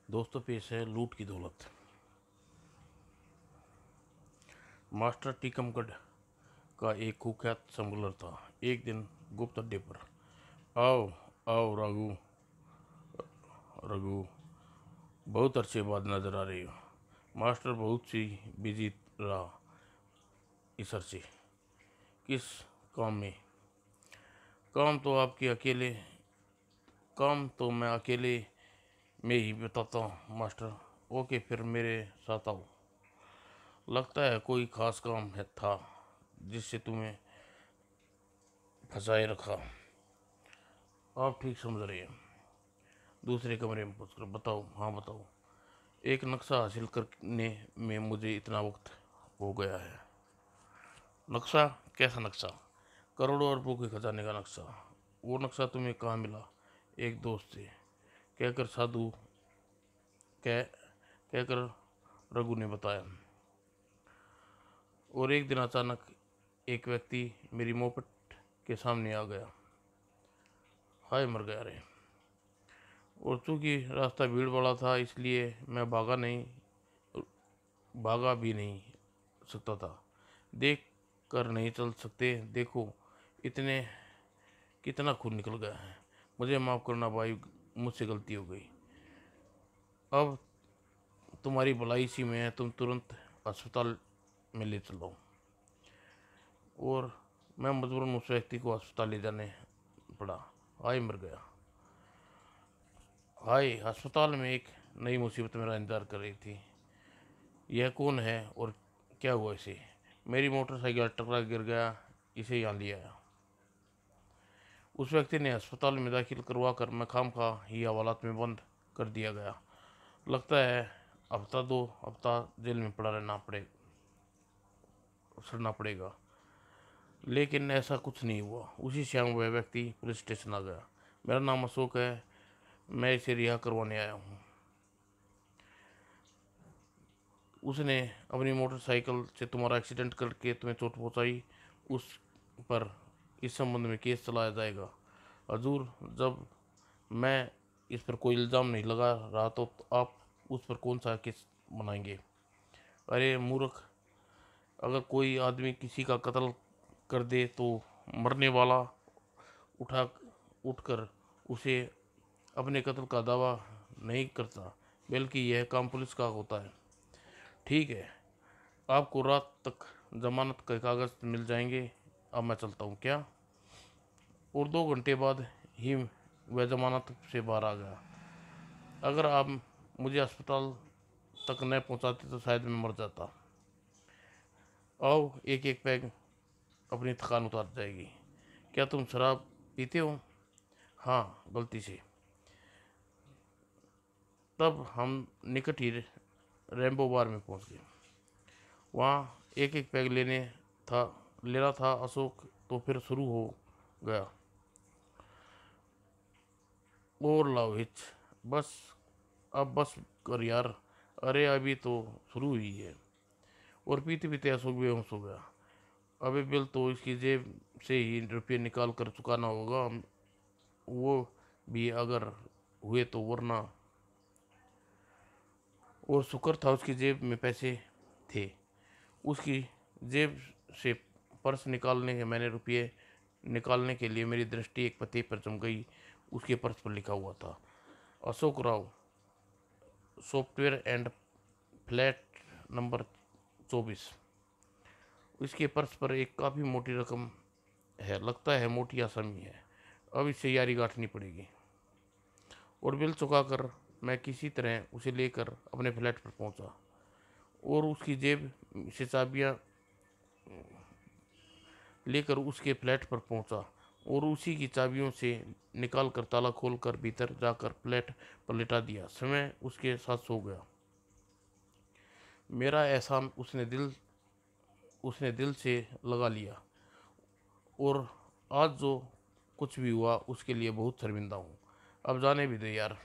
दोस्तों, पेश है लूट की दौलत। मास्टर टीकमगढ़ का एक कुख्यात स्मगलर था। एक दिन गुप्त अड्डे पर। आओ आओ रघु, रघु, बहुत अरसे बाद नजर आ रही हो। मास्टर बहुत सी बिजी रहा इस अरसे। किस काम में? काम तो आपके अकेले काम तो मैं अकेले में ही बताता हूँ मास्टर। ओके, फिर मेरे साथ आओ। लगता है कोई खास काम है था जिससे तुम्हें फंसाए रखा। आप ठीक समझ रहे हैं। दूसरे कमरे में पूछकर बताओ। हाँ बताओ। एक नक्शा हासिल करने में मुझे इतना वक्त हो गया है। नक्शा? कैसा नक्शा? करोड़ों अरबों के खजाने का नक्शा। वो नक्शा तुम्हें कहाँ मिला? एक दोस्त से कहकर साधु कह कहकर रघु ने बताया। और एक दिन अचानक एक व्यक्ति मेरी मोपेट के सामने आ गया। हाय, मर गया रे। और चूंकि रास्ता भीड़ वाला था इसलिए मैं भागा भी नहीं सकता था। देख कर नहीं चल सकते। देखो इतने कितना खून निकल गया है। मुझे माफ़ करना भाई, मुझसे गलती हो गई। अब तुम्हारी भलाई सी में है, तुम तुरंत अस्पताल में ले चलो। और मैं मजबूरन उस व्यक्ति को अस्पताल ले जाने पड़ा। हाय, मर गया। हाय, अस्पताल में एक नई मुसीबत मेरा इंतजार कर रही थी। यह कौन है और क्या हुआ इसे? मेरी मोटरसाइकिल टकरा गिर गया, इसे यहाँ लिया आया। उस व्यक्ति ने अस्पताल में दाखिल करवा कर मैं खामखा ही हवालात में बंद कर दिया गया। लगता है हफ्ता दो हफ्ता जेल में पड़ा रहना सड़ना पड़ेगा। लेकिन ऐसा कुछ नहीं हुआ। उसी शाम वह व्यक्ति पुलिस स्टेशन आ गया। मेरा नाम अशोक है, मैं इसे रिहा करवाने आया हूँ। उसने अपनी मोटरसाइकिल से तुम्हारा एक्सीडेंट करके तुम्हें चोट पहुंचाई। उस पर इस संबंध में केस चलाया जाएगा। हजूर, जब मैं इस पर कोई इल्ज़ाम नहीं लगा रहा तो आप उस पर कौन सा केस बनाएंगे? अरे मूर्ख, अगर कोई आदमी किसी का कत्ल कर दे तो मरने वाला उठा उठकर उसे अपने कत्ल का दावा नहीं करता, बल्कि यह काम पुलिस का होता है। ठीक है, आपको रात तक जमानत के कागज़ मिल जाएंगे। अब मैं चलता हूँ क्या? और 2 घंटे बाद ही वह जमानत से बाहर आ गया। अगर आप मुझे अस्पताल तक न पहुँचाते तो शायद मैं मर जाता। आओ, एक एक पैग अपनी थकान उतार जाएगी। क्या तुम शराब पीते हो? हाँ, गलती से। तब हम निकट ही रैम्बो बार में पहुंच गए। वहाँ एक एक पैग लेना था अशोक। तो फिर शुरू हो गया। और लाओ हिच, बस, अब बस कर यार। अरे अभी तो शुरू हुई है। और पीते पीते अशोक बेहोश हो गया। अबे बिल, तो इसकी जेब से ही रुपये निकाल कर चुकाना होगा, वो भी अगर हुए तो, वरना। और शुक्र था उसकी जेब में पैसे थे। उसकी जेब से पर्स निकालने के मैंने रुपये निकालने के लिए मेरी दृष्टि एक पते पर जम गई। उसके पर्स पर लिखा हुआ था, Ashok Rao, software and flat number 24। इसके पर्स पर एक काफ़ी मोटी रकम है। लगता है मोटी आसामी है। अब इससे यारी गांठनी पड़ेगी। और बिल चुकाकर मैं किसी तरह उसे लेकर अपने फ्लैट पर पहुंचा और उसकी जेब से चाबियां लेकर उसके फ्लैट पर पहुंचा और उसी की चाबियों से निकाल कर ताला खोलकर भीतर जाकर फ्लैट पर लिटा दिया। समय उसके साथ सो गया। मेरा एहसान उसने दिल से लगा लिया। और आज जो कुछ भी हुआ उसके लिए बहुत शर्मिंदा हूँ। अब जाने भी दे यार।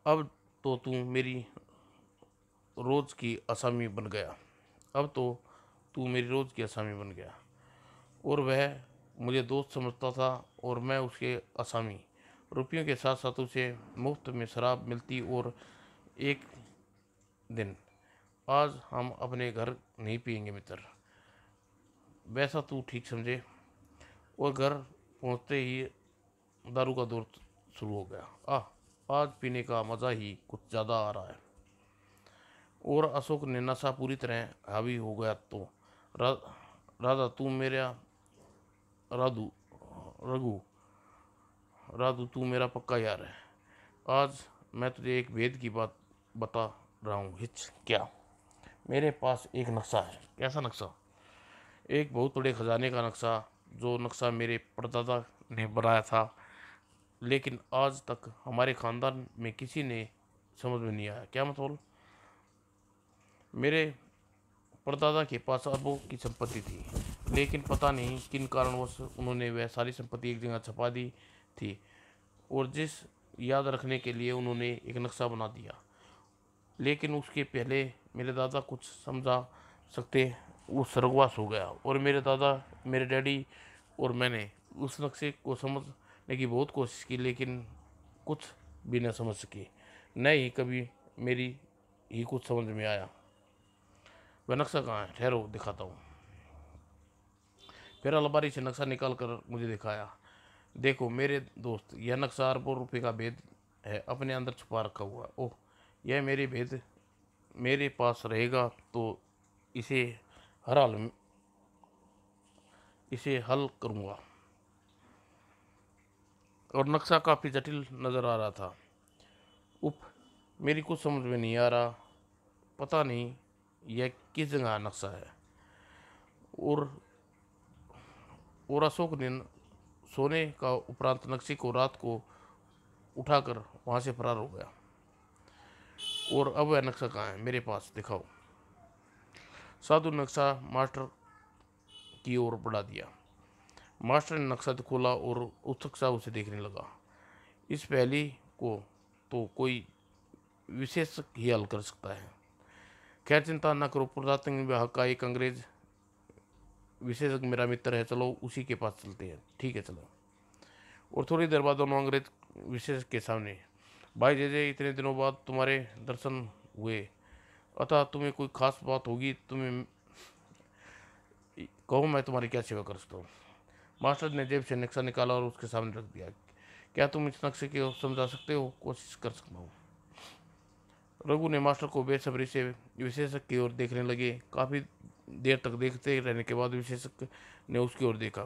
अब तो तू मेरी रोज़ की असामी बन गया। अब तो तू मेरी रोज़ की असामी बन गया। और वह मुझे दोस्त समझता था और मैं उसके असामी। रुपयों के साथ साथ उसे मुफ्त में शराब मिलती। और एक दिन, आज हम अपने घर नहीं पिएंगे मित्र, वैसा तू ठीक समझे। और घर पहुंचते ही दारू का दौर शुरू हो गया। आज पीने का मज़ा ही कुछ ज़्यादा आ रहा है। और अशोक ने नशा पूरी तरह हावी हो गया तो रा, राधा तू मेरा राधू रघु राधू तू मेरा पक्का यार है। आज मैं तुझे एक भेद की बात बता रहा हूँ। हिच क्या? मेरे पास एक नक्शा है। कैसा नक्शा? एक बहुत बड़े खजाने का नक्शा, जो नक्शा मेरे परदादा ने बनाया था, लेकिन आज तक हमारे खानदान में किसी ने समझ में नहीं आया। क्या मतलब? मेरे परदादा के पास अरबों की संपत्ति थी, लेकिन पता नहीं किन कारणवश उन्होंने वह सारी संपत्ति एक जगह छपा दी थी, और जिस याद रखने के लिए उन्होंने एक नक्शा बना दिया। लेकिन उसके पहले मेरे दादा कुछ समझा सकते, वो स्वर्गवास हो गया। और मेरे दादा, मेरे डैडी और मैंने उस नक्शे को समझने की बहुत कोशिश की, लेकिन कुछ भी न समझ सके। न ही कभी मेरी ही कुछ समझ में आया। वह नक्शा कहाँ है? ठहरो, दिखाता हूँ। फिर अलमारी से नक्शा निकाल कर मुझे दिखाया। देखो मेरे दोस्त, यह नक्शा अरबों रुपये का भेद है, अपने अंदर छुपा रखा हुआ। ओह, यह मेरे भेद मेरे पास रहेगा तो इसे हर हाल में इसे हल करूँगा। और नक्शा काफ़ी जटिल नज़र आ रहा था। उफ, मेरी कुछ समझ में नहीं आ रहा। पता नहीं यह किस जगह नक्शा है। और अशोक ने सोने का उपरांत नक्शे को रात को उठाकर वहाँ से फरार हो गया। और अब वह नक्शा कहाँ है? मेरे पास, दिखाओ। साधु नक्शा मास्टर की ओर बढ़ा दिया। मास्टर ने नक्शा खोला और उत्सुकता उसे देखने लगा। इस पहेली को तो कोई विशेषज्ञ ही हल कर सकता है। खैर चिंता न करो, पुरातन विभाग का एक अंग्रेज विशेषज्ञ मेरा मित्र है, चलो उसी के पास चलते हैं। ठीक है, चलो। और थोड़ी देर बाद दोनों अंग्रेज विशेषज्ञ के सामने। भाई जय, इतने दिनों बाद तुम्हारे दर्शन हुए, अतः तुम्हें कोई खास बात होगी, तुम्हें कहो मैं तुम्हारी क्या सेवा कर सकता हूँ। मास्टर ने जेब से नक्शा निकाला और उसके सामने रख दिया। क्या तुम इस नक्शे को समझा सकते हो? कोशिश कर सकता हूँ। रघु ने मास्टर को बेसब्री से विशेषज्ञ की ओर देखने लगे। काफ़ी देर तक देखते रहने के बाद विशेषज्ञ ने उसकी ओर देखा।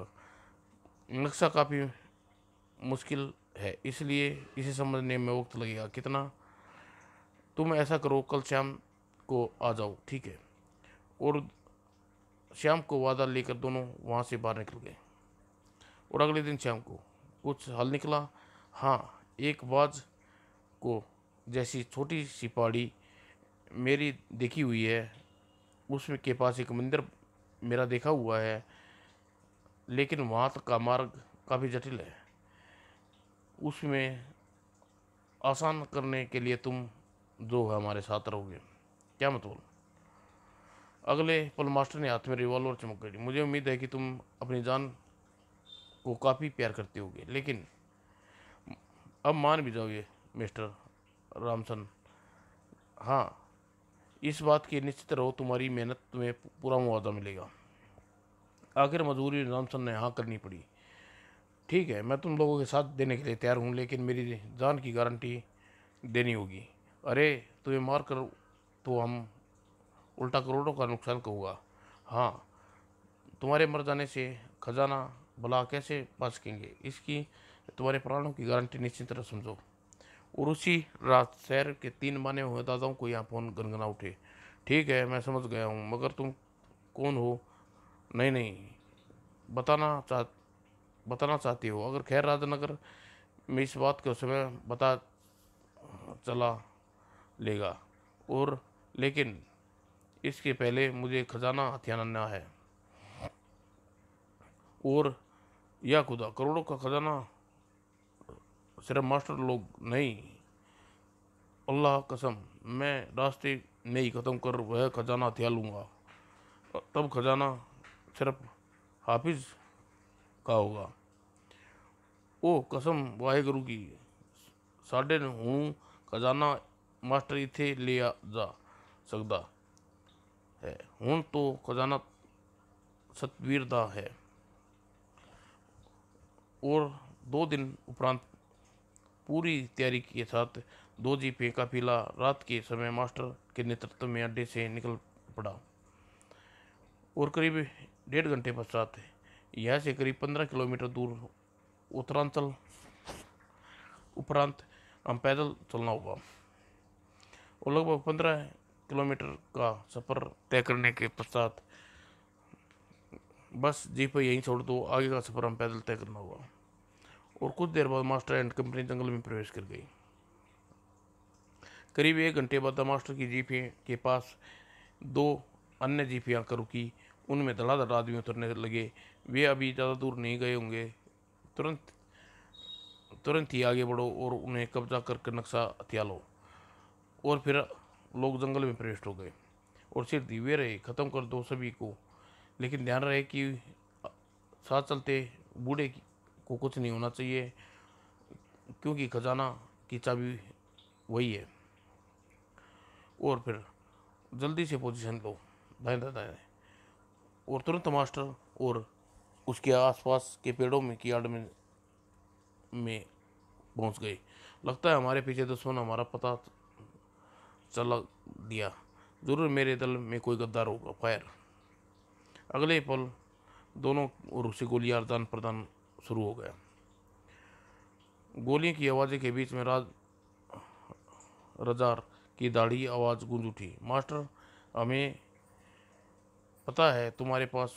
नक्शा काफ़ी मुश्किल है, इसलिए इसे समझने में वक्त लगेगा। कितना? तुम ऐसा करो, कल शाम को आ जाओ, ठीक है? और शाम को वादा लेकर दोनों वहाँ से बाहर निकल गए। और अगले दिन शाम को कुछ हल निकला। हाँ, एक बाज को जैसी छोटी सी पहाड़ी मेरी देखी हुई है, उसमें के पास एक मंदिर मेरा देखा हुआ है, लेकिन वहाँ तक का मार्ग काफ़ी जटिल है। उसमें आसान करने के लिए तुम जो है हमारे साथ रहोगे। क्या मतलब? अगले पल मास्टर ने हाथ में रिवॉल्वर चमक गई। मुझे उम्मीद है कि तुम अपनी जान को काफ़ी प्यार करते होगे, लेकिन अब मान भी जाओगे मिस्टर रामसन। हाँ, इस बात की निश्चित रहो, तुम्हारी मेहनत तुम्हें पूरा मुआवजा मिलेगा। आखिर मजबूरी रामसन ने हाँ करनी पड़ी। ठीक है, मैं तुम लोगों के साथ देने के लिए तैयार हूँ, लेकिन मेरी जान की गारंटी देनी होगी। अरे, तुम्हें मार कर तो हम उल्टा करोड़ों का नुकसान कहूँगा। हाँ, तुम्हारे मर जाने से खजाना भला कैसे पा सकेंगे, इसकी तुम्हारे प्राणों की गारंटी निश्चित तरह समझो। और उसी रात शहर के 3 माने हुए दादाओं को यहाँ फोन गनगना उठे। ठीक है, मैं समझ गया हूँ, मगर तुम कौन हो? नहीं नहीं, बताना चाह बताना चाहती हो? अगर खैर राजनगर में इस बात को समय बता चला लेगा। और लेकिन इसके पहले मुझे खजाना हथियाना है। और या खुदा, करोड़ों का खजाना सिर्फ मास्टर लोग नहीं, अल्लाह कसम, मैं रास्ते में ही ख़त्म कर वह खजाना हथियार लूँगा। तब खजाना सिर्फ हाफिज का होगा। ओ कसम वाहेगुरु की, साढ़े हूँ खजाना मास्टर इथे ले जा सकदा है। हूँ तो खजाना सतवीर दा है। और 2 दिन उपरांत पूरी तैयारी के साथ 2 जीपें काफिला रात के समय मास्टर के नेतृत्व में अड्डे से निकल पड़ा। और करीब 1.5 घंटे पश्चात यहाँ से करीब 15 किलोमीटर दूर उत्तरांचल उपरांत हम पैदल चलना होगा। और लगभग 15 किलोमीटर का सफ़र तय करने के पश्चात बस जीप यहीं छोड़ दो, आगे का सफ़र हम पैदल तय करना होगा। और कुछ देर बाद मास्टर एंड कंपनी जंगल में प्रवेश कर गई। करीब 1 घंटे बाद मास्टर की जीप के पास 2 अन्य जीपें आकर रुकी। उनमें धड़ाधड़ आदमी उतरने लगे। वे अभी ज़्यादा दूर नहीं गए होंगे। तुरंत तुरंत ही आगे बढ़ो और उन्हें कब्जा करके नक्शा हथिया लो। और फिर लोग जंगल में प्रवेश हो गए और सिर धीरे रहे, ख़त्म कर दो सभी को। लेकिन ध्यान रहे कि साथ चलते बूढ़े को कुछ नहीं होना चाहिए, क्योंकि खजाना की चाबी वही है। और फिर जल्दी से पोजीशन लो, दाएं दाएं दाएं। और तुरंत मास्टर और उसके आसपास के पेड़ों में की आड़ में पहुंच गए। लगता है हमारे पीछे दुश्मन हमारा पता चला दिया। जरूर मेरे दल में कोई गद्दार होगा। फायर। अगले पल दोनों ओर से गोलियां आदान प्रदान शुरू हो गया। गोलियों की आवाज़ के बीच में रजार की दाढ़ी आवाज़ गूंज उठी। मास्टर, हमें पता है तुम्हारे पास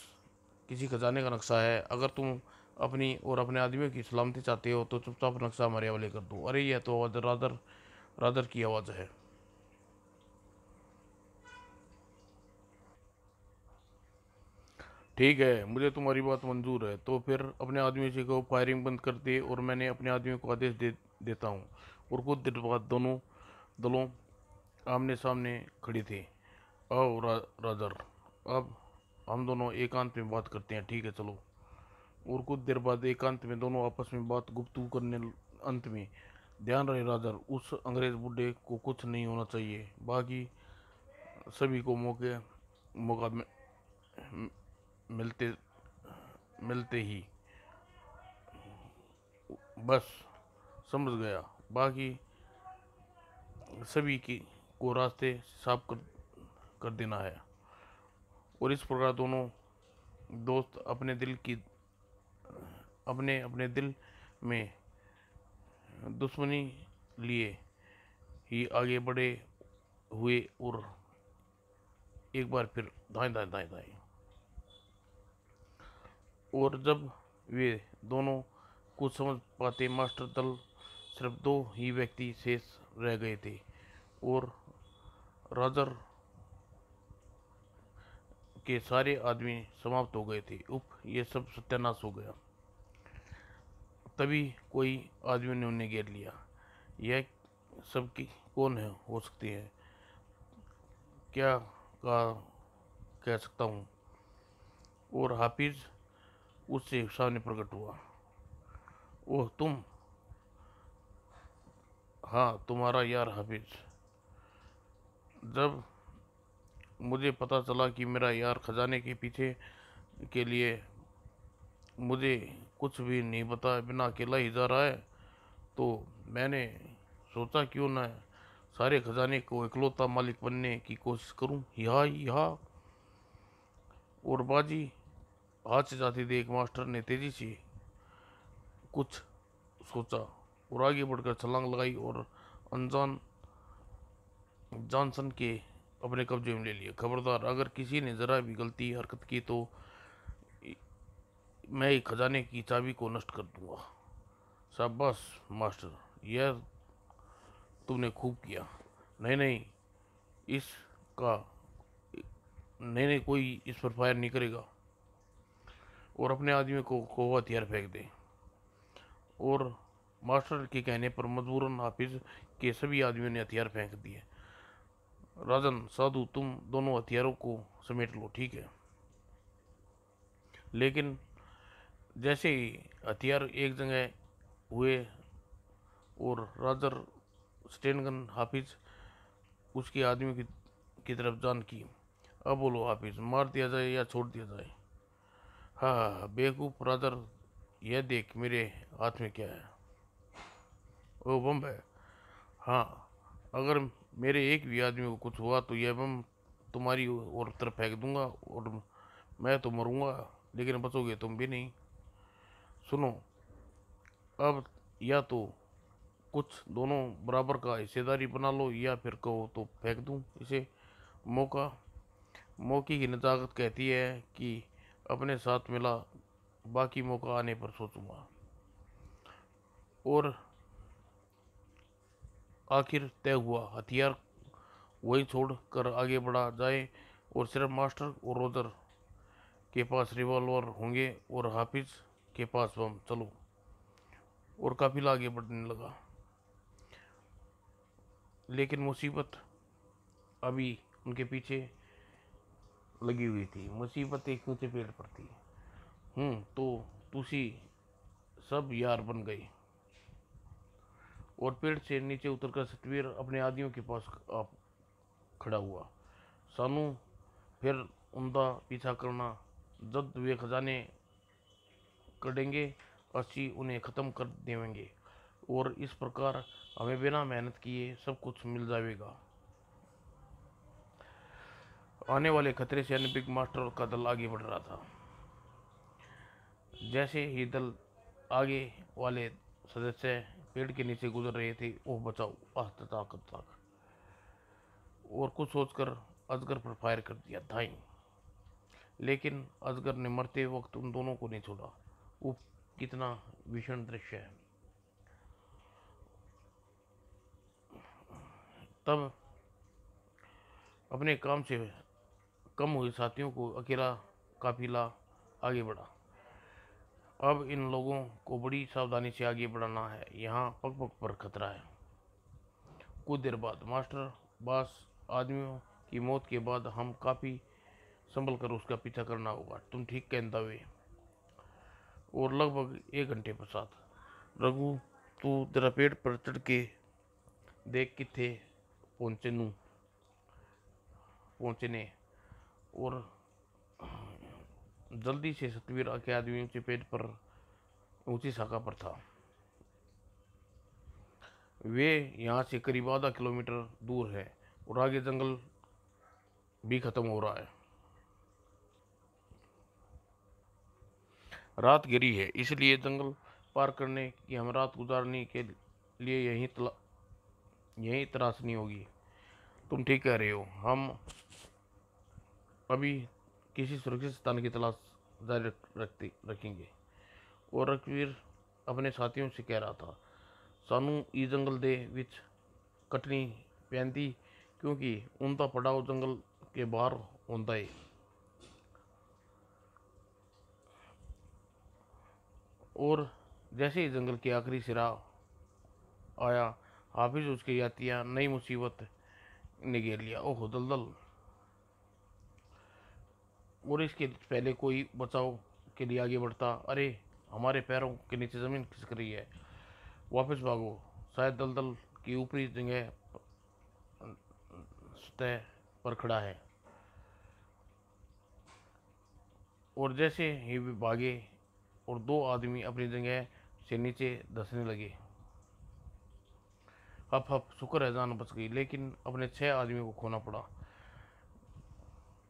किसी खजाने का नक्शा है। अगर तुम अपनी और अपने आदमियों की सलामती चाहते हो तो चुपचाप नक्शा हमारे हवाले कर दो। अरे यह तो आवाज़ रादर की आवाज़ है। ठीक है, मुझे तुम्हारी बात मंजूर है। तो फिर अपने आदमियों से कहो फायरिंग बंद कर दे और मैंने अपने आदमियों को आदेश देता हूँ। और कुछ देर बाद दोनों दलों आमने सामने खड़े थे। आओ राजर, अब हम दोनों एकांत में बात करते हैं, ठीक है चलो। और कुछ देर बाद एकांत में दोनों आपस में बात गुफ्तगू करने। अंत में, ध्यान रहे राजर, उस अंग्रेज बुड्ढे को कुछ नहीं होना चाहिए। बाकी सभी को मौका मिलते मिलते ही बस समझ गया। बाकी सभी की को रास्ते साफ कर देना है। और इस प्रकार दोनों दोस्त अपने अपने दिल में दुश्मनी लिए ही आगे बढ़े हुए। और एक बार फिर दाएं दाएं दाएं दाएं। और जब वे दोनों कुछ समझ पाते, मास्टर दल सिर्फ 2 ही व्यक्ति शेष रह गए थे। और राजर के सारे आदमी समाप्त हो गए थे। ये सब सत्यानाश हो गया। तभी कोई आदमी ने उन्हें घेर लिया। यह सबकी कौन है हो सकती है? क्या का कह सकता हूँ। और हाफिज उससे सामने प्रकट हुआ। ओह तुम? हाँ, तुम्हारा यार हाफिज। जब मुझे पता चला कि मेरा यार खजाने के पीछे के लिए मुझे कुछ भी नहीं पता, बिना अकेला ही जा रहा है, तो मैंने सोचा क्यों ना सारे खजाने को इकलौता मालिक बनने की कोशिश करूं। यहाँ और बाजी हाथ से जाती देख मास्टर ने तेजी से कुछ सोचा और आगे बढ़कर छलांग लगाई और अनजान जॉनसन के अपने कब्जे में ले लिया। खबरदार, अगर किसी ने जरा भी गलती हरकत की तो मैं ही खजाने की चाबी को नष्ट कर दूंगा। शाबाश मास्टर, यह तुमने खूब किया। नहीं नहीं, इसका नहीं नहीं, कोई इस पर फायर नहीं करेगा। और अपने आदमी को हथियार फेंक दे। और मास्टर के कहने पर मजबूरन हाफिज के सभी आदमियों ने हथियार फेंक दिए। राजन साधु, तुम दोनों हथियारों को समेट लो, ठीक है। लेकिन जैसे ही हथियार एक जगह हुए और राजर स्टेनगन हाफिज उसके आदमी की तरफ जान की। अब बोलो हाफिज, मार दिया जाए या छोड़ दिया जाए? हाँ बेवकूफ राजर, यह देख मेरे हाथ में क्या है। वो बम है। हाँ, अगर मेरे एक भी आदमी को कुछ हुआ तो यह बम तुम्हारी और तरफ फेंक दूंगा और मैं तो मरूंगा, लेकिन बचोगे तुम भी नहीं। सुनो, अब या तो कुछ दोनों बराबर का हिस्सेदारी बना लो या फिर कहो तो फेंक दूं इसे। मौका मौके की नजाकत कहती है कि अपने साथ मिला, बाकी मौका आने पर सोचूंगा। और आखिर तय हुआ, हथियार वही छोड़ कर आगे बढ़ा जाए और सिर्फ मास्टर और रोजर के पास रिवॉल्वर होंगे और हाफिज के पास बम। चलो। और काफिला आगे बढ़ने लगा, लेकिन मुसीबत अभी उनके पीछे लगी हुई थी। मुसीबत एक ऊंचे पेड़ पर थी। तो तुसी सब यार बन गए और पेड़ से नीचे उतरकर सतवीर अपने आदियों के पास आप खड़ा हुआ। सानू फिर उनका पीछा करना, जब वे खजाने करेंगे अस्सी उन्हें ख़त्म कर देंगे और इस प्रकार हमें बिना मेहनत किए सब कुछ मिल जाएगा। आने वाले खतरे से बिग मास्टर का दल आगे बढ़ रहा था। जैसे ही दल आगे वाले सदस्य पेड़ के नीचे गुजर रहे थे, ओह बचाओ, आह तताक तताक, और कुछ सोचकर अजगर पर फायर कर दिया, धाई। लेकिन अजगर ने मरते वक्त उन दोनों को नहीं छोड़ा। वो कितना भीषण दृश्य है। तब अपने काम से कम हुए साथियों को अकेला काफिला आगे बढ़ा। अब इन लोगों को बड़ी सावधानी से आगे बढ़ाना है, यहाँ पग पग पर खतरा है। कुछ देर बाद मास्टर बास आदमियों की मौत के बाद हम काफ़ी संभल कर उसका पीछा करना होगा, तुम ठीक कहता हुए। और लगभग 1 घंटे पश्चात, रघु तू जरा पेड़ पर चढ़ के देख किथे पहुंचने। और जल्दी से सतवीर के आदमी ऊंचे पेड़ पर ऊंची शाखा पर था। वे यहाँ से करीब आधा किलोमीटर दूर है और आगे जंगल भी खत्म हो रहा है। रात गिरी है, इसलिए जंगल पार करने की हम रात गुजारने के लिए यहीं तराशनी होगी। तुम ठीक कह रहे हो, हम अभी किसी सुरक्षित स्थान की तलाश जारी रखेंगे। और रघुवीर अपने साथियों से कह रहा था, सानू ई जंगल दे विच कटनी पैंती, क्योंकि उनका पड़ाव जंगल के बाहर होता है। और जैसे ही जंगल की आखिरी सिरा आया, हाफिज उसके यातियां नई मुसीबत ने घेर लिया। ओह दलदल! और इसके पहले कोई बचाव के लिए आगे बढ़ता, अरे हमारे पैरों के नीचे जमीन खिसक रही है, वापस भागो, शायद दलदल की ऊपरी जगह सतह पर खड़ा है। और जैसे ही वे भागे और दो आदमी अपनी जगह से नीचे धंसने लगे। हप हप, शुक्र है जान बच गई, लेकिन अपने 6 आदमियों को खोना पड़ा।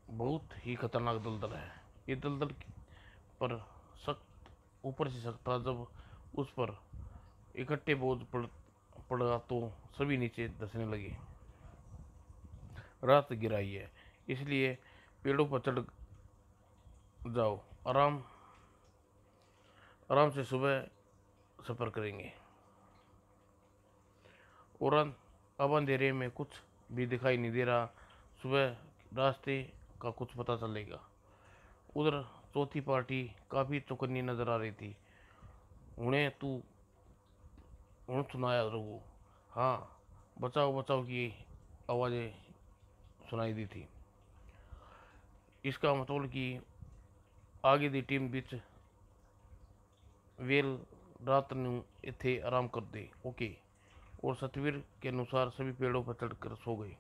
बहुत ही खतरनाक दलदल है ये। दलदल पर सख्त, ऊपर से सख्त था। जब उस पर इकट्ठे बोझ पड़ा तो सभी नीचे धंसने लगे। रात गिराई है, इसलिए पेड़ों पर चढ़ जाओ, आराम आराम से सुबह सफ़र करेंगे। और अब अंधेरे में कुछ भी दिखाई नहीं दे रहा। सुबह रास्ते का कुछ पता चलेगा। उधर चौथी पार्टी काफ़ी चौकन्नी नजर आ रही थी। उन्हें तू उन्हें सुनाया रघु। हाँ, बचाओ बचाओ की आवाज़ें सुनाई दी थी। इसका मतलब कि आगे दी टीम बीच वेल रात नू इथे आराम कर दे, ओके। और सतवीर के अनुसार सभी पेड़ों पर चढ़कर सो गए।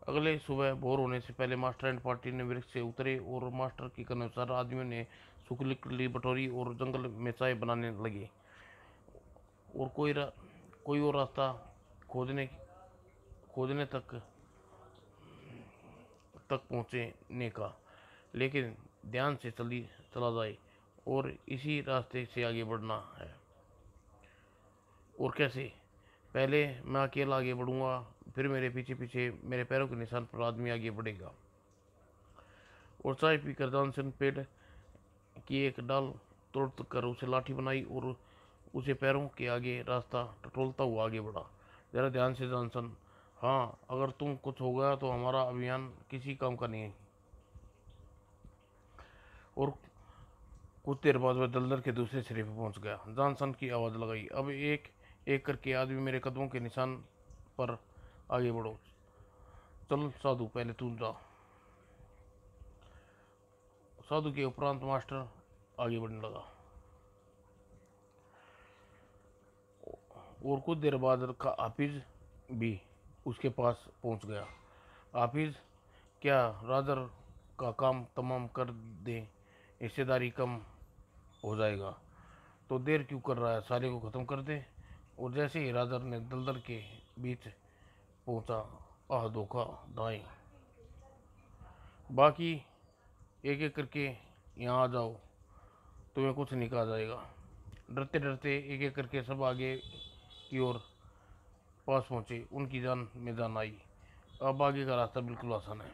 अगले सुबह भोर होने से पहले मास्टर एंड पार्टी ने वृक्ष से उतरे और मास्टर के अनुसार आदमियों ने सूखी बटोरी और जंगल में चाय बनाने लगे। और कोई और रास्ता खोजने खोजने तक पहुंचने का, लेकिन ध्यान से चला जाए और इसी रास्ते से आगे बढ़ना है। और कैसे? पहले मैं अकेला आगे बढ़ूंगा, फिर मेरे पीछे पीछे मेरे पैरों के निशान पर आदमी आगे बढ़ेगा। और चाय पीकर जॉनसन पेड़ की एक डाल तोड़ कर उसे लाठी बनाई और उसे पैरों के आगे रास्ता टटोलता हुआ आगे बढ़ा। जरा ध्यान से जॉनसन, हाँ, अगर तुम कुछ हो गया तो हमारा अभियान किसी काम का नहीं है। और कुछ देर बाद वह दलदल के दूसरे सिरे पर पहुंच गया। जॉनसन की आवाज़ लगाई, अब एक एक करके आदमी मेरे कदमों के निशान पर आगे बढ़ो। चल साधु, पहले तू जा। साधु के उपरांत मास्टर आगे बढ़ने लगा। और कुछ देर बाद हाफिज भी उसके पास पहुंच गया। हाफिज, क्या राजर का काम तमाम कर दे, हिस्सेदारी कम हो जाएगा। तो देर क्यों कर रहा है, सारे को ख़त्म कर दे। और जैसे ही राजर ने दलदल के बीच पहुंचा, आह धोखा दाएं, बाकी एक एक करके यहाँ आ जाओ, तुम्हें कुछ नहीं कहा जाएगा। डरते डरते एक एक करके सब आगे की ओर पास पहुंचे। उनकी जान में जान आई। अब आगे का रास्ता बिल्कुल आसान है।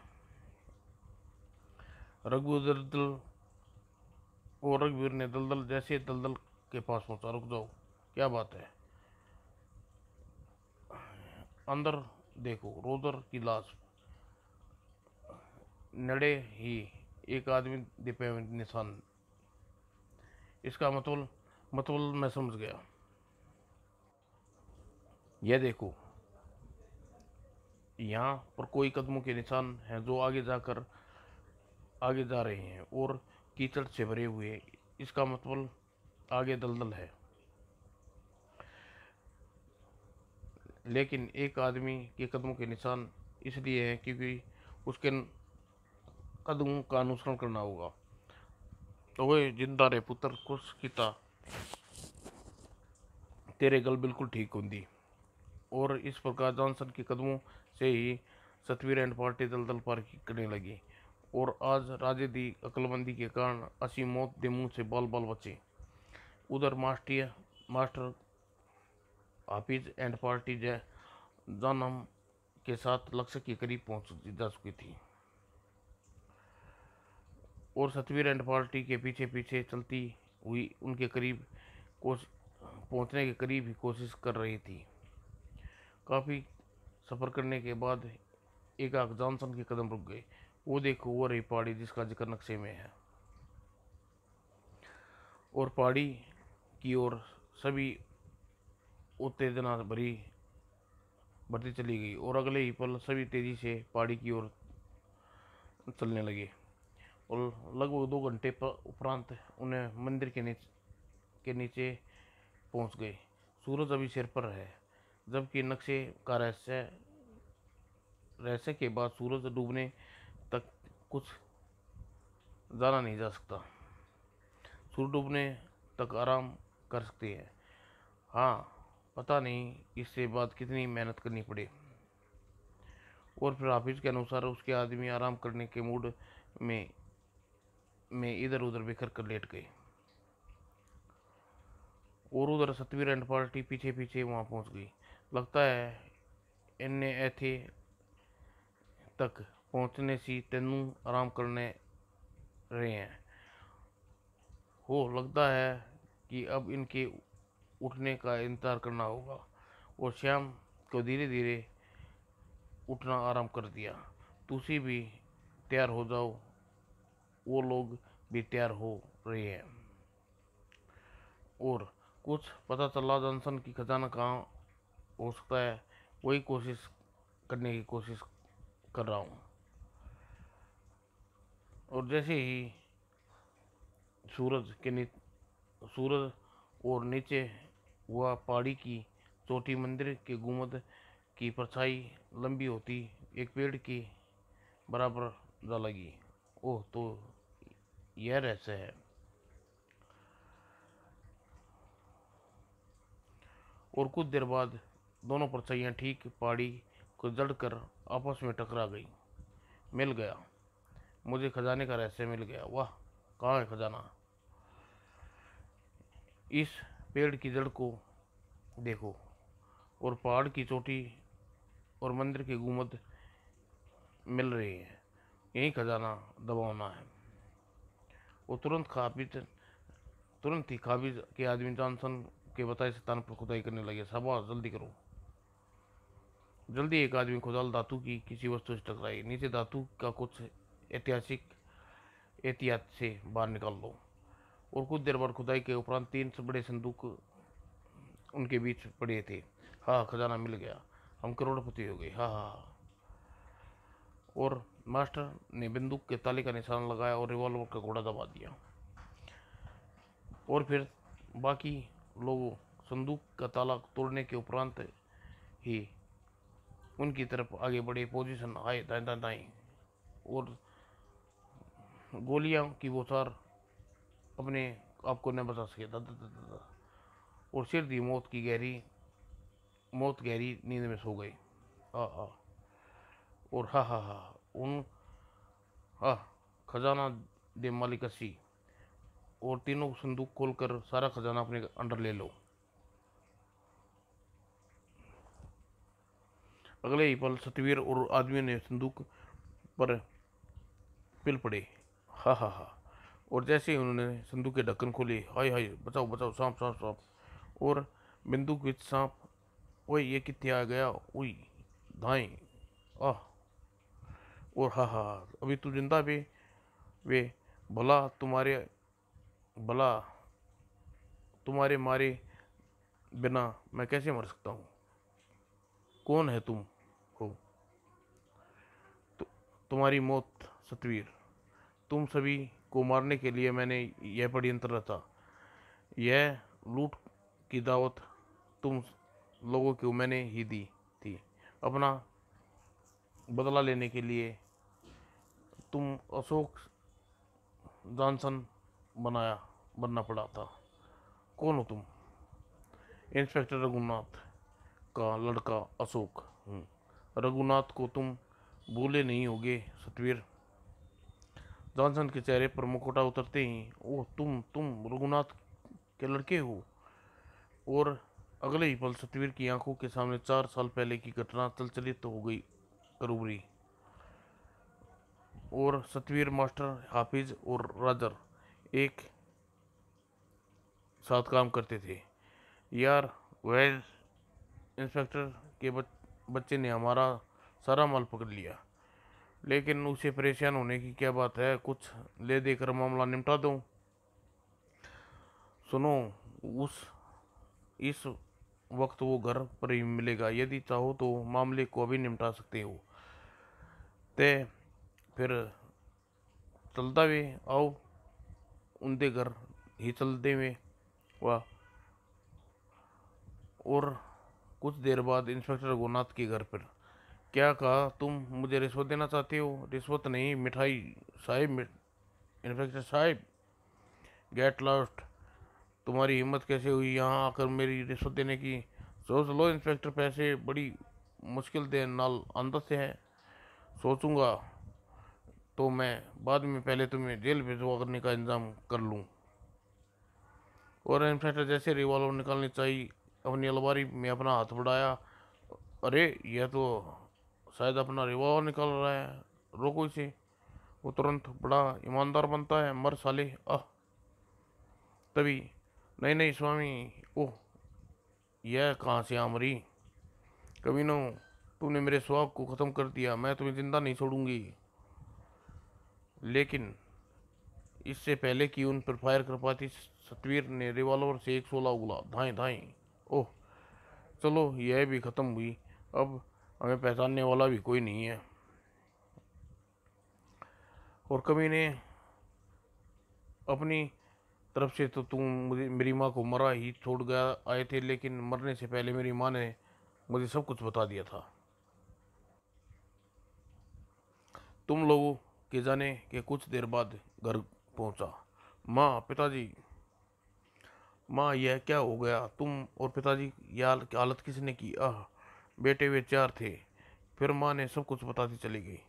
रघुवीर ने दलदल जैसे दलदल के पास पहुंचा, रुक जाओ, क्या बात है, अंदर देखो। रोदर की लाश नड़े ही एक आदमी दिपे हुए निशान। इसका मतलब मैं समझ गया। यह देखो, यहाँ पर कोई कदमों के निशान हैं जो आगे जा रहे हैं और कीचड़ से भरे हुए। इसका मतलब आगे दलदल है। लेकिन एक आदमी के कदमों के निशान इसलिए हैं क्योंकि उसके कदमों का अनुसरण करना होगा। तो वह जिंदा रहे पुत्र, कुछ किता तेरे गल बिल्कुल ठीक होंगी। और इस प्रकार जॉनसन के कदमों से ही सतवीर एंड पार्टी दलदल पार करने लगी। और आज राजे दी अक्लमंदी के कारण असी मौत दे मुंह से बाल बाल बचे। उधर मास्टर हाफिज एंड पार्टी जानम के साथ लक्ष्य के करीब पहुंच जा चुकी थी। और सतवीर एंड पार्टी के पीछे पीछे चलती हुई उनके करीब पहुंचने के करीब ही कोशिश कर रही थी। काफ़ी सफ़र करने के बाद एकाएक जॉनसन के कदम रुक गए। वो देखो, वो रही पहाड़ी जिसका जिक्र नक्शे में है। और पहाड़ी की ओर सभी उत्तेजना बढ़ती चली गई और अगले ही पल सभी तेजी से पहाड़ी की ओर चलने लगे। और लगभग 2 घंटे उपरांत उन्हें मंदिर के नीचे पहुंच गए। सूरज अभी सिर पर है, जबकि नक्शे का रहस्य के बाद सूरज डूबने तक कुछ जाना नहीं जा सकता। सूरज डूबने तक आराम कर सकते हैं। हाँ, पता नहीं इससे बाद कितनी मेहनत करनी पड़े। और फिर हाफिज के अनुसार उसके आदमी आराम करने के मूड में इधर उधर बिखर कर लेट गए। और उधर सतवीर एंड पार्टी पीछे पीछे वहां पहुंच गई। लगता है इन्हें ऐथे तक पहुंचने से तेनू आराम करने रहे हैं। हो लगता है कि अब इनके उठने का इंतजार करना होगा। और श्याम को धीरे धीरे उठना आराम कर दिया। तुसी भी तैयार हो जाओ, वो लोग भी तैयार हो रहे हैं। और कुछ पता चला जॉनसन की खजाना कहाँ हो सकता है, वही कोशिश करने की कोशिश कर रहा हूँ। और जैसे ही सूरज और नीचे हुआ पहाड़ी की चोटी मंदिर के गुम्बद की परछाई लंबी होती एक पेड़ की बराबर जा लगी। ओह, तो यह रहस्य है। और कुछ देर बाद दोनों परछाइयाँ ठीक पहाड़ी को जड़कर आपस में टकरा गई। मिल गया, मुझे खजाने का रहस्य मिल गया। वाह, कहाँ है खजाना? इस पेड़ की जड़ को देखो, और पहाड़ की चोटी और मंदिर के गुम्बद मिल रहे हैं। यही खजाना दबाना है। वो तुरंत ही काबिज के आदमी जॉनसन के बताए स्थान पर खुदाई करने लगे। शाबाश, जल्दी करो। जल्दी एक आदमी खुदाल धातु की किसी वस्तु से टकराई। नीचे धातु का कुछ ऐतिहासिक एहतियात से बाहर निकाल लो। और कुछ देर बाद खुदाई के उपरांत 3 बड़े संदूक उनके बीच पड़े थे। हाँ, खजाना मिल गया, हम करोड़पति हो गए। हाँ हाँ हाँ। और मास्टर ने बंदूक के ताले का निशान लगाया और रिवॉल्वर का घोड़ा दबा दिया। और फिर बाकी लोगों संदूक का ताला तोड़ने के उपरांत ही उनकी तरफ आगे बढ़े। पोजीशन आए, दाएं दाएं दाएं। और गोलियां की बौछार अपने आप को न बचा सके। दादा दादा दादा। और सिर दी मौत गहरी नींद में सो गई। आ आ। और हा हा हा। उन हा खजाना दे मालिक अस्सी। और तीनों संदूक खोलकर सारा खजाना अपने अंडर ले लो। अगले ही पल सतवीर और आदमी ने संदूक पर पिल पड़े। हा हा हा। और जैसे ही उन्होंने संदूक के ढक्कन खोले, हाय हाय, बचाओ बचाओ, सांप सांप सांप। और बंदूक विच सांप। ओए, ये कितने आ गया? ओए, धाएं। आह। और हा हा, अभी तू जिंदा भी वे। भला तुम्हारे भला तुम्हारे मारे बिना मैं कैसे मर सकता हूँ? कौन है तुम हो? तु, तुम्हारी मौत सतवीर। तुम सभी को मारने के लिए मैंने यह षड्यंत्र रचा। यह लूट की दावत तुम लोगों को मैंने ही दी थी। अपना बदला लेने के लिए तुम अशोक जॉनसन बनना पड़ा था। कौन हो तुम? इंस्पेक्टर रघुनाथ का लड़का अशोक हूँ। रघुनाथ को तुम भूले नहीं होगे सतवीर। जॉनसन के चेहरे पर मुखौटा उतरते ही, ओह, तुम रघुनाथ के लड़के हो। और अगले ही पल सतवीर की आंखों के सामने 4 साल पहले की घटना चलचलित हो गई करूबरी। और सतवीर, मास्टर, हाफिज और राजर एक साथ काम करते थे। यार, वह इंस्पेक्टर के बच्चे ने हमारा सारा माल पकड़ लिया। लेकिन उसे परेशान होने की क्या बात है? कुछ ले देकर मामला निपटा दो। सुनो, उस इस वक्त वो घर पर ही मिलेगा। यदि चाहो तो मामले को अभी निपटा सकते हो। ते फिर चलता वे आओ उनके घर ही चलते वे। वाह। और कुछ देर बाद इंस्पेक्टर रघुनाथ के घर पर। क्या कहा? तुम मुझे रिश्वत देना चाहते हो? रिश्वत नहीं, मिठाई Sahib. Inspector Sahib, get lost. तुम्हारी हिम्मत कैसे हुई यहाँ आकर मेरी रिश्वत देने की? सोच लो इंस्पेक्टर, पैसे बड़ी मुश्किल दे नाल आंदत से है। सोचूंगा तो मैं बाद में, पहले तुम्हें जेल भिजवा करने का इंतजाम कर लूँ। और इंस्पेक्टर जैसे रिवॉल्वर निकालनी चाहिए अपनी अलमारी में अपना हाथ बढ़ाया। अरे, यह तो शायद अपना रिवॉल्वर निकाल रहा है। रोको इसे। वो तुरंत बड़ा ईमानदार बनता है। मर साले। आह। तभी, नहीं नहीं स्वामी। ओह, यह कहाँ से आमरी? कमीनों, तूने मेरे स्वाब को ख़त्म कर दिया। मैं तुम्हें जिंदा नहीं छोड़ूंगी। लेकिन इससे पहले कि उन पर फायर कर पाती, सतवीर ने रिवॉल्वर से एक 16 उगला। धाएं धाएं। ओह, चलो, यह भी ख़त्म हुई। अब हमें पहचानने वाला भी कोई नहीं है। और कमीने अपनी तरफ से तो तुम मुझे मेरी माँ को मरा ही छोड़ गया आए थे, लेकिन मरने से पहले मेरी माँ ने मुझे सब कुछ बता दिया था। तुम लोगों के जाने के कुछ देर बाद घर पहुंचा। माँ, पिताजी, माँ यह क्या हो गया? तुम और पिताजी की हालत किसने की? आह, बेटे वे चार थे। फिर माँ ने सब कुछ बताती चली गई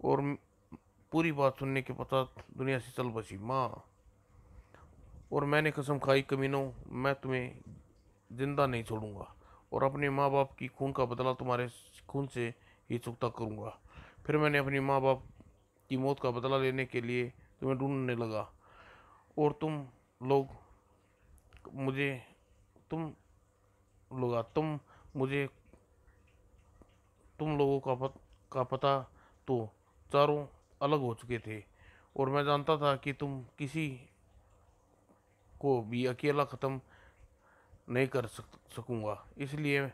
और पूरी बात सुनने के पश्चात दुनिया से चल बसी। माँ, और मैंने कसम खाई, कमीनों, मैं तुम्हें जिंदा नहीं छोड़ूंगा और अपने माँ बाप की खून का बदला तुम्हारे खून से ही चुकता करूंगा। फिर मैंने अपनी माँ बाप की मौत का बदला लेने के लिए तुम्हें ढूंढने लगा और लोग मुझे तुम तुम मुझे तुम लोगों का पता तो चारों अलग हो चुके थे और मैं जानता था कि तुम किसी को भी अकेला ख़त्म नहीं सकूंगा। इसलिए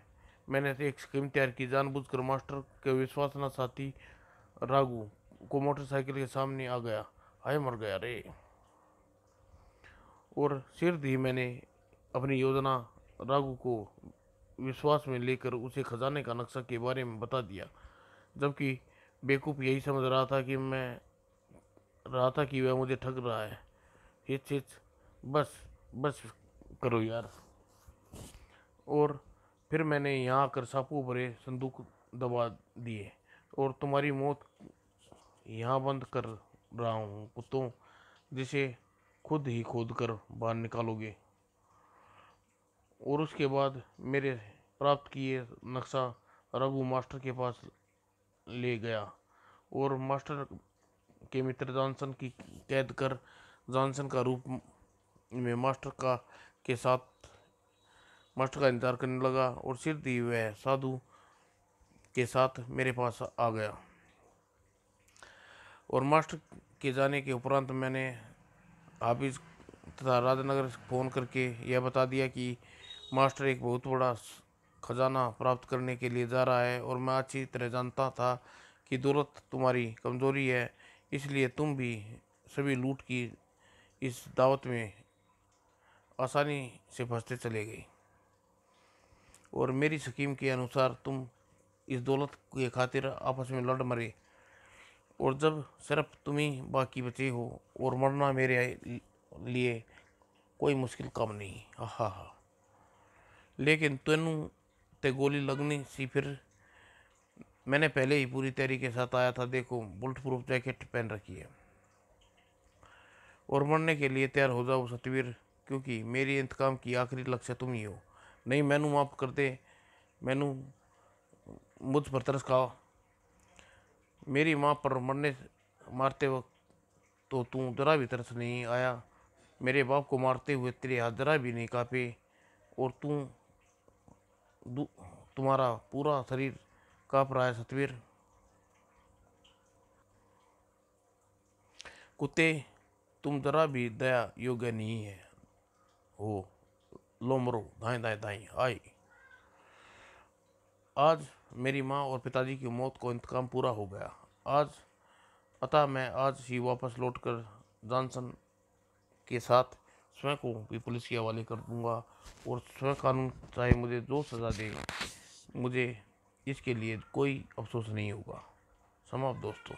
मैंने एक स्कीम तैयार की। जानबूझकर मास्टर के विश्वास न साथी राघु को मोटरसाइकिल के सामने आ गया। हाय मर गया रे। और शीघ्र ही मैंने अपनी योजना राघु को विश्वास में लेकर उसे खजाने का नक्शा के बारे में बता दिया, जबकि बेवकूफ़ यही समझ रहा था कि वह मुझे ठग रहा है। हिच हिच, बस बस करो यार। और फिर मैंने यहाँ आकर सापू भरे संदूक दबा दिए और तुम्हारी मौत यहाँ बंद कर रहा हूँ कुत्तों, जिसे खुद ही खोद कर बाहर निकालोगे। और उसके बाद मेरे प्राप्त किए नक्शा रघु मास्टर के पास ले गया और मास्टर के मित्र जॉनसन की कैद कर जॉनसन का रूप में के साथ मास्टर का इंतजार करने लगा और शीघ्र ही वह साधु के साथ मेरे पास आ गया। और मास्टर के जाने के उपरांत मैंने हाफिज तथा राजनगर फ़ोन करके यह बता दिया कि मास्टर एक बहुत बड़ा खजाना प्राप्त करने के लिए जा रहा है और मैं अच्छी तरह जानता था कि दौलत तुम्हारी कमज़ोरी है, इसलिए तुम भी सभी लूट की इस दावत में आसानी से फंसते चले गए और मेरी स्कीम के अनुसार तुम इस दौलत के खातिर आपस में लड़ मरे और जब सिर्फ तुम ही बाकी बचे हो और मरना मेरे लिए कोई मुश्किल काम नहीं। हा हा। लेकिन तेनू ते गोली लगनी सी, फिर मैंने पहले ही पूरी तैयारी के साथ आया था। देखो, बुलेट प्रूफ जैकेट पहन रखी है और मरने के लिए तैयार हो जाओ सतवीर, क्योंकि मेरी इंतकाम की आखिरी लक्ष्य तुम ही हो। नहीं, मैनू माफ़ कर दे, मैनू मुझ पर तरस खाओ। मेरी माँ पर मारते वक्त तो तू जरा भी तरस नहीं आया। मेरे बाप को मारते हुए तेरे हाथ जरा भी नहीं कांपे और तुम्हारा पूरा शरीर कांप रहा है सतवीर। कुत्ते, तुम जरा भी दया योग्य नहीं है हो। लो मरो, दाएं दाएं दाएं आई। आज मेरी माँ और पिताजी की मौत को इंतकाम पूरा हो गया। आज अतः मैं आज ही वापस लौटकर जॉनसन के साथ स्वयं को भी पुलिस के हवाले कर दूंगा और स्वयं कानून चाहे मुझे जो सज़ा दे, मुझे इसके लिए कोई अफसोस नहीं होगा। समाप्त दोस्तों।